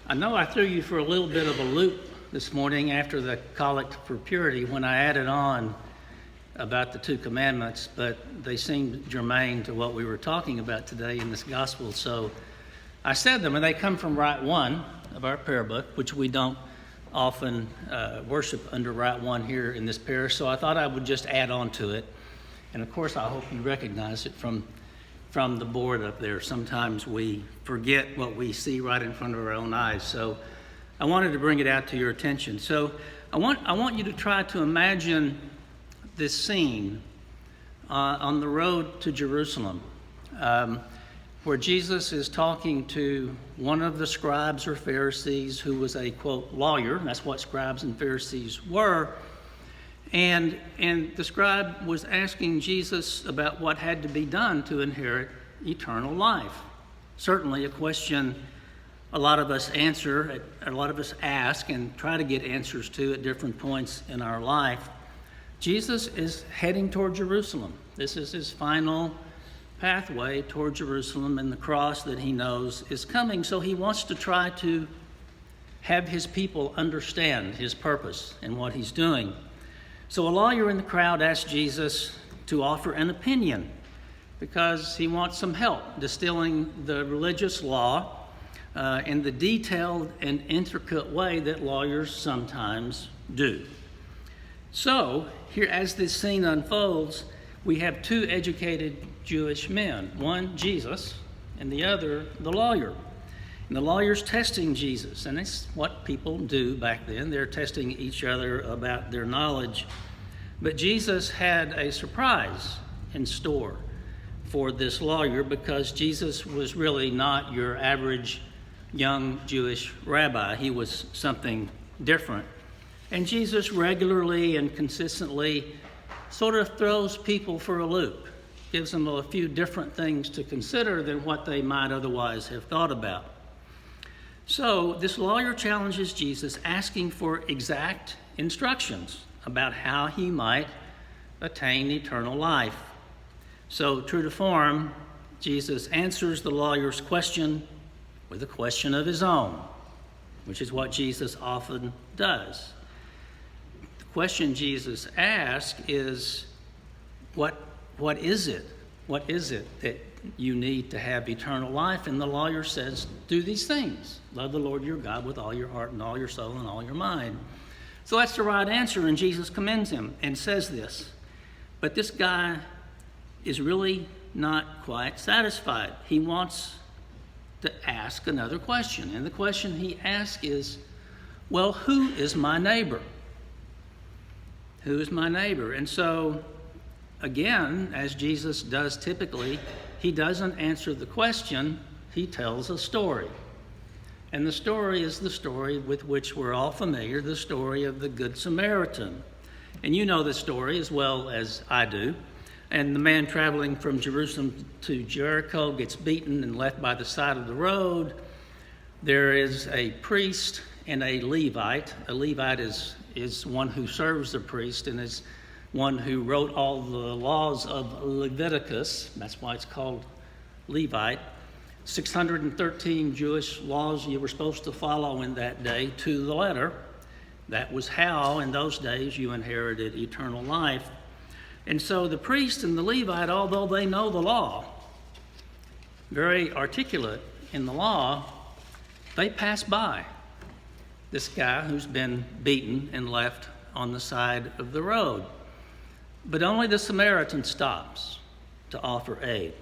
I know I threw you for a little bit of a loop this morning after the Collect for Purity when I added on about the two commandments, but they seemed germane to what we were talking about today in this gospel. So I said them, and they come from Rite One of our prayer book, which we don't often worship under Rite One here in this parish. So I thought I would just add on to it. And of course, I hope you recognize it from the board up there. Sometimes we forget what we see right in front of our own eyes. So I wanted to bring it out to your attention. So I want you to try to imagine this scene on the road to Jerusalem, where Jesus is talking to one of the scribes or Pharisees who was a, quote, lawyer. That's what scribes and Pharisees were. And the scribe was asking Jesus about what had to be done to inherit eternal life. Certainly a question a lot of us answer, a lot of us ask and try to get answers to at different points in our life. Jesus is heading toward Jerusalem. This is his final pathway toward Jerusalem and the cross that he knows is coming. So he wants to try to have his people understand his purpose and what he's doing. So a lawyer in the crowd asked Jesus to offer an opinion because he wants some help distilling the religious law in the detailed and intricate way that lawyers sometimes do. So here, as this scene unfolds, we have two educated Jewish men, one Jesus and the other the lawyer. And the lawyer's testing Jesus, and it's what people do back then. They're testing each other about their knowledge. But Jesus had a surprise in store for this lawyer because Jesus was really not your average young Jewish rabbi. He was something different. And Jesus regularly and consistently sort of throws people for a loop, gives them a few different things to consider than what they might otherwise have thought about. So this lawyer challenges Jesus, asking for exact instructions about how he might attain eternal life. So true to form, Jesus answers the lawyer's question with a question of his own, which is what Jesus often does. The question Jesus asks is, what is it? What is it that you need to have eternal life? And the lawyer says, do these things. Love the Lord your God with all your heart and all your soul and all your mind. So that's the right answer, and Jesus commends him and says this. But this guy is really not quite satisfied. He wants to ask another question. And the question he asks is, well, who is my neighbor? Who is my neighbor? And so, again, as Jesus does typically, he doesn't answer the question, he tells a story. And the story is the story with which we're all familiar, the story of the Good Samaritan. And you know the story as well as I do. And the man traveling from Jerusalem to Jericho gets beaten and left by the side of the road. There is a priest and a Levite. A Levite is one who serves the priest and is one who wrote all the laws of Leviticus. That's why it's called Levite. 613 Jewish laws you were supposed to follow in that day to the letter. That was how, in those days, you inherited eternal life. And so the priest and the Levite, although they know the law, very articulate in the law, they pass by this guy who's been beaten and left on the side of the road. But only the Samaritan stops to offer aid.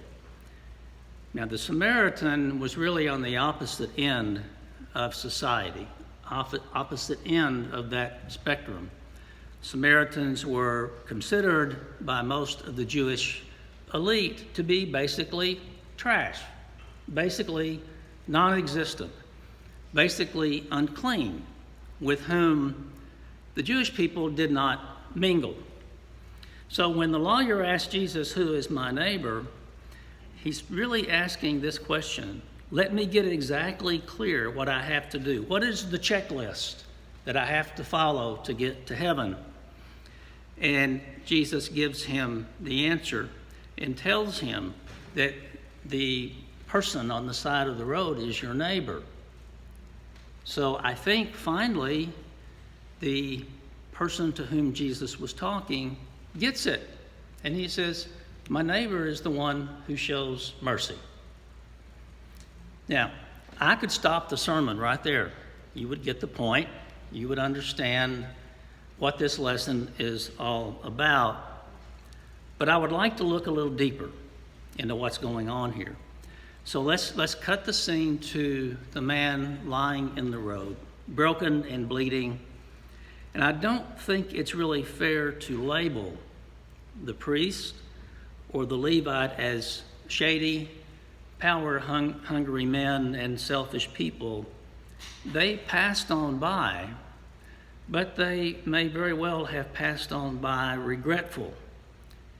Now, the Samaritan was really on the opposite end of society, opposite end of that spectrum. Samaritans were considered by most of the Jewish elite to be basically trash, basically non-existent, basically unclean, with whom the Jewish people did not mingle. So when the lawyer asked Jesus, who is my neighbor, he's really asking this question. Let me get exactly clear what I have to do. What is the checklist that I have to follow to get to heaven? And Jesus gives him the answer and tells him that the person on the side of the road is your neighbor. So I think finally the person to whom Jesus was talking gets it. And he says, my neighbor is the one who shows mercy. Now, I could stop the sermon right there. You would get the point. You would understand what this lesson is all about. But I would like to look a little deeper into what's going on here. So let's cut the scene to the man lying in the road, broken and bleeding. And I don't think it's really fair to label the priest or the Levite as shady, power-hungry men and selfish people. They passed on by, but they may very well have passed on by regretful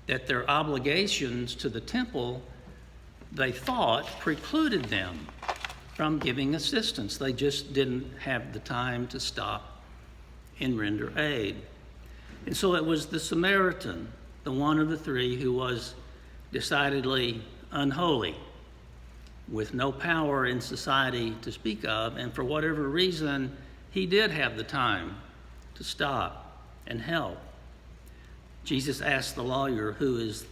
that their obligations to the temple, they thought, precluded them from giving assistance. They just didn't have the time to stop and render aid. And so it was the Samaritan, the one of the three who was decidedly unholy, with no power in society to speak of, and for whatever reason, he did have the time to stop and help. Jesus asked the lawyer who is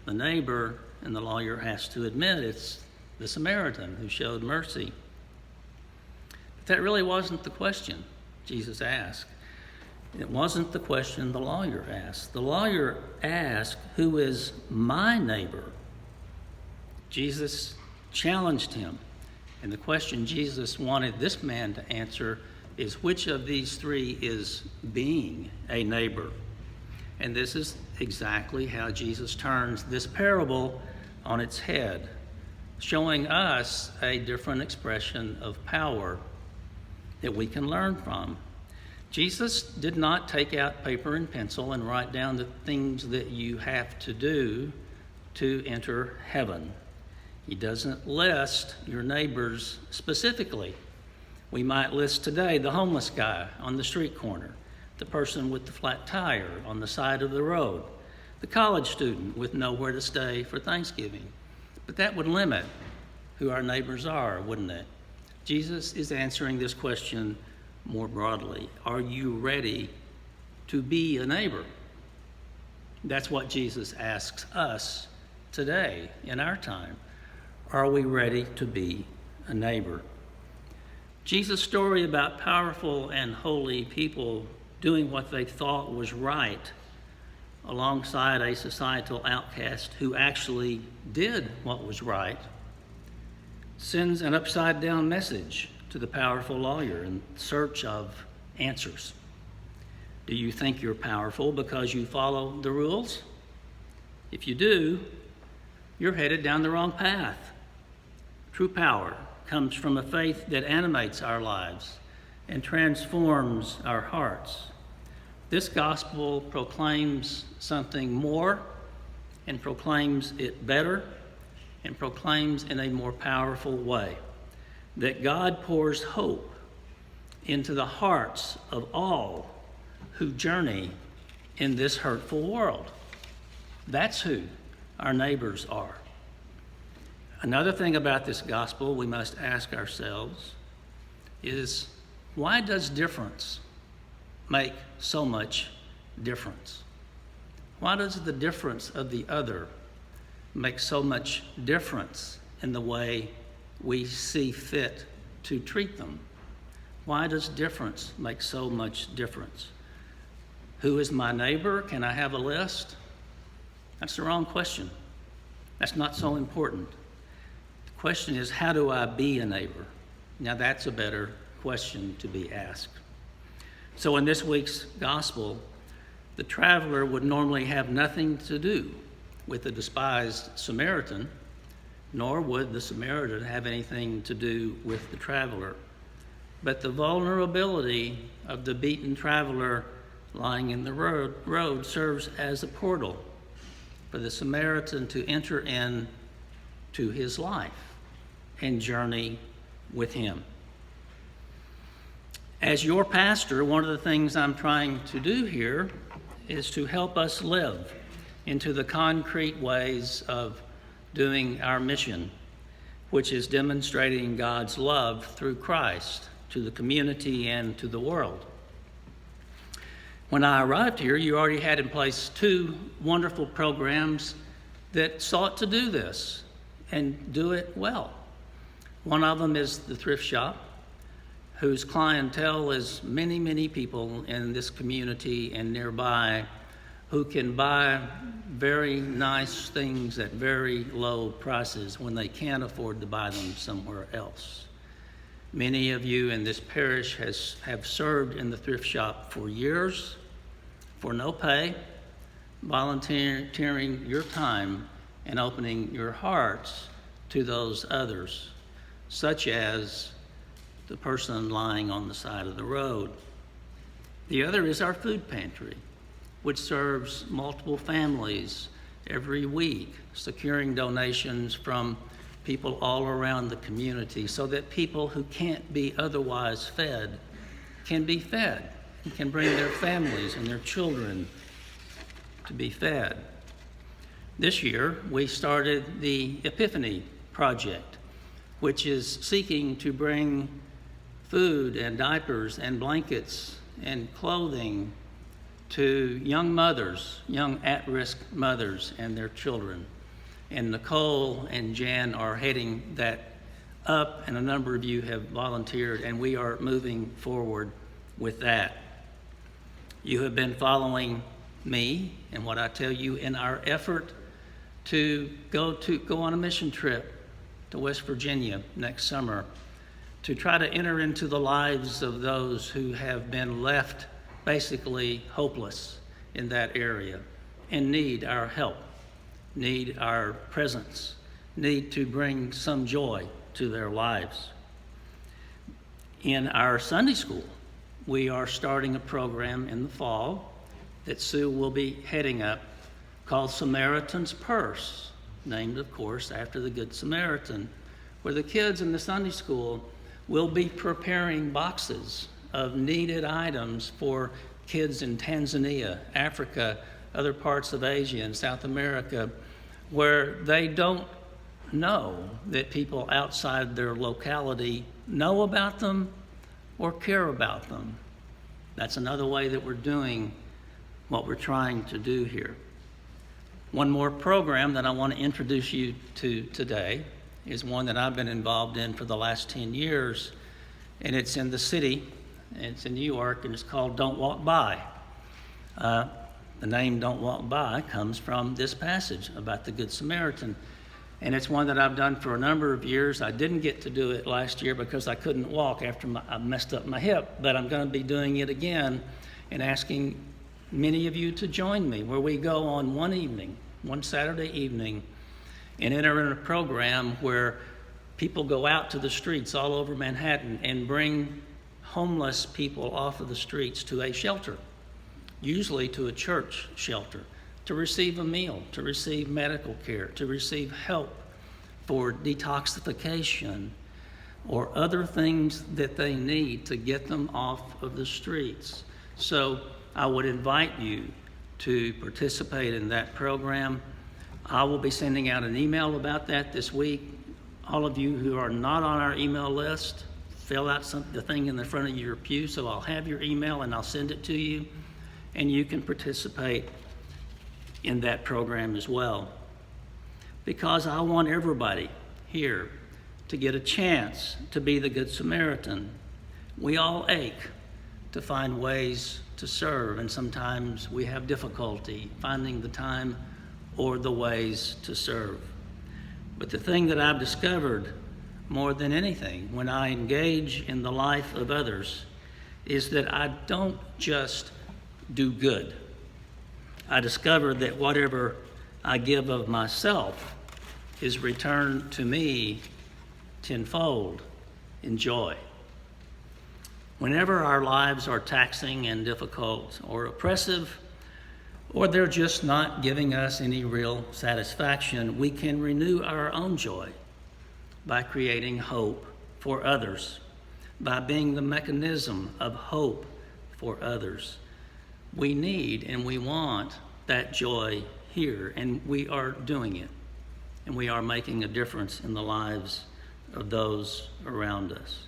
the neighbor, and the lawyer has to admit it's the Samaritan who showed mercy. But that really wasn't the question Jesus asked. It wasn't the question the lawyer asked. The lawyer asked, who is my neighbor? Jesus challenged him. And the question Jesus wanted this man to answer is, which of these three is being a neighbor? And this is exactly how Jesus turns this parable on its head, showing us a different expression of power that we can learn from. Jesus did not take out paper and pencil and write down the things that you have to do to enter heaven. He doesn't list your neighbors specifically. We might list today the homeless guy on the street corner, the person with the flat tire on the side of the road, the college student with nowhere to stay for Thanksgiving. But that would limit who our neighbors are, wouldn't it? Jesus is answering this question more broadly. Are you ready to be a neighbor? That's what Jesus asks us today in our time. Are we ready to be a neighbor? Jesus' story about powerful and holy people doing what they thought was right alongside a societal outcast who actually did what was right sends an upside-down message to the powerful lawyer in search of answers. Do you think you're powerful because you follow the rules? If you do, you're headed down the wrong path. True power comes from a faith that animates our lives and transforms our hearts. This gospel proclaims something more and proclaims it better and proclaims in a more powerful way that God pours hope into the hearts of all who journey in this hurtful world. That's who our neighbors are. Another thing about this gospel we must ask ourselves is, why does difference make so much difference? Why does the difference of the other make so much difference in the way we see fit to treat them? Why does difference make so much difference? Who is my neighbor? Can I have a list? That's the wrong question. That's not so important. The question is, how do I be a neighbor? Now that's a better question to be asked. So in this week's gospel, the traveler would normally have nothing to do with the despised Samaritan, nor would the Samaritan have anything to do with the traveler. But the vulnerability of the beaten traveler lying in the road serves as a portal for the Samaritan to enter in to his life and journey with him. As your pastor, one of the things I'm trying to do here is to help us live into the concrete ways of doing our mission, which is demonstrating God's love through Christ to the community, and to the world. When I arrived here, you already had in place 2 wonderful programs that sought to do this and do it well. One of them is the thrift shop, whose clientele is many, many people in this community and nearby who can buy very nice things at very low prices when they can't afford to buy them somewhere else. Many of you in this parish have served in the thrift shop for years for no pay, volunteering your time and opening your hearts to those others, such as the person lying on the side of the road. The other is our food pantry, which serves multiple families every week, securing donations from people all around the community so that people who can't be otherwise fed can be fed and can bring their families and their children to be fed. This year, we started the Epiphany Project, which is seeking to bring food and diapers and blankets and clothing to young mothers, young at-risk mothers and their children. And Nicole and Jan are heading that up, and a number of you have volunteered, and we are moving forward with that. You have been following me and what I tell you in our effort to go on a mission trip to West Virginia next summer to try to enter into the lives of those who have been left basically hopeless in that area and need our help, need our presence, need to bring some joy to their lives. In our Sunday school, we are starting a program in the fall that Sue will be heading up called Samaritan's Purse, named, of course, after the Good Samaritan, where the kids in the Sunday school will be preparing boxes of needed items for kids in Tanzania, Africa, other parts of Asia and South America, where they don't know that people outside their locality know about them or care about them. That's another way that we're doing what we're trying to do here. One more program that I want to introduce you to today is one that I've been involved in for the last 10 years, and it's in the city, and it's in New York, and it's called Don't Walk By. The name Don't Walk By comes from this passage about the Good Samaritan, and it's one that I've done for a number of years. I didn't get to do it last year because I couldn't walk after I messed up my hip, but I'm going to be doing it again and asking many of you to join me, where we go on one Saturday evening, and enter in a program where people go out to the streets all over Manhattan and bring homeless people off of the streets to a shelter, usually to a church shelter, to receive a meal, to receive medical care, to receive help for detoxification or other things that they need to get them off of the streets. So I would invite you to participate in that program. I will be sending out an email about that this week. All of you who are not on our email list, fill out the thing in the front of your pew, so I'll have your email and I'll send it to you, and you can participate in that program as well. Because I want everybody here to get a chance to be the Good Samaritan. We all ache to find ways to serve, and sometimes we have difficulty finding the time or the ways to serve. But the thing that I've discovered more than anything when I engage in the life of others is that I don't just do good. I discover that whatever I give of myself is returned to me tenfold in joy. Whenever our lives are taxing and difficult or oppressive, or they're just not giving us any real satisfaction, we can renew our own joy by creating hope for others, by being the mechanism of hope for others. We need and we want that joy here, and we are doing it, and we are making a difference in the lives of those around us.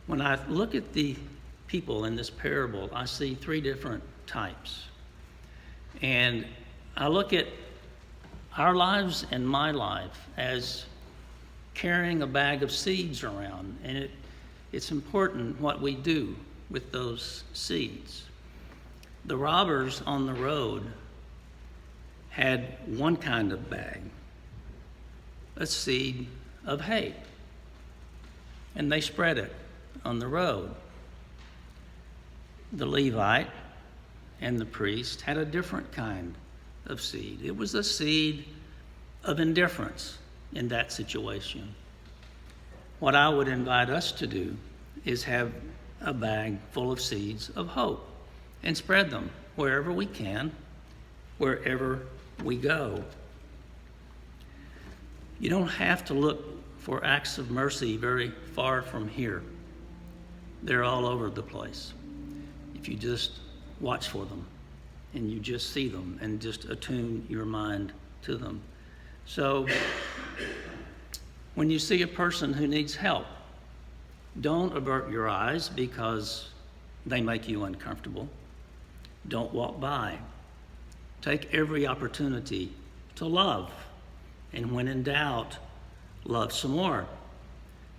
When I look at the people in this parable, I see three different types. And I look at our lives and my life as carrying a bag of seeds around. And it's important what we do with those seeds. The robbers on the road had one kind of bag, a seed of hate, and they spread it on the road. The Levite and the priest had a different kind of seed. It was a seed of indifference in that situation. What I would invite us to do is have a bag full of seeds of hope and spread them wherever we can, wherever we go. You don't have to look for acts of mercy very far from here. They're all over the place. If you just watch for them and you just see them and just attune your mind to them. So when you see a person who needs help, don't avert your eyes because they make you uncomfortable. Don't walk by. Take every opportunity to love. And when in doubt, love some more.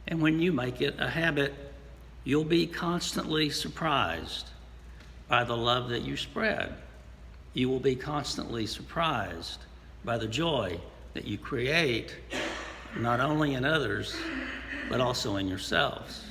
And when you make it a habit, you'll be constantly surprised by the love that you spread. You will be constantly surprised by the joy that you create, not only in others, but also in yourselves.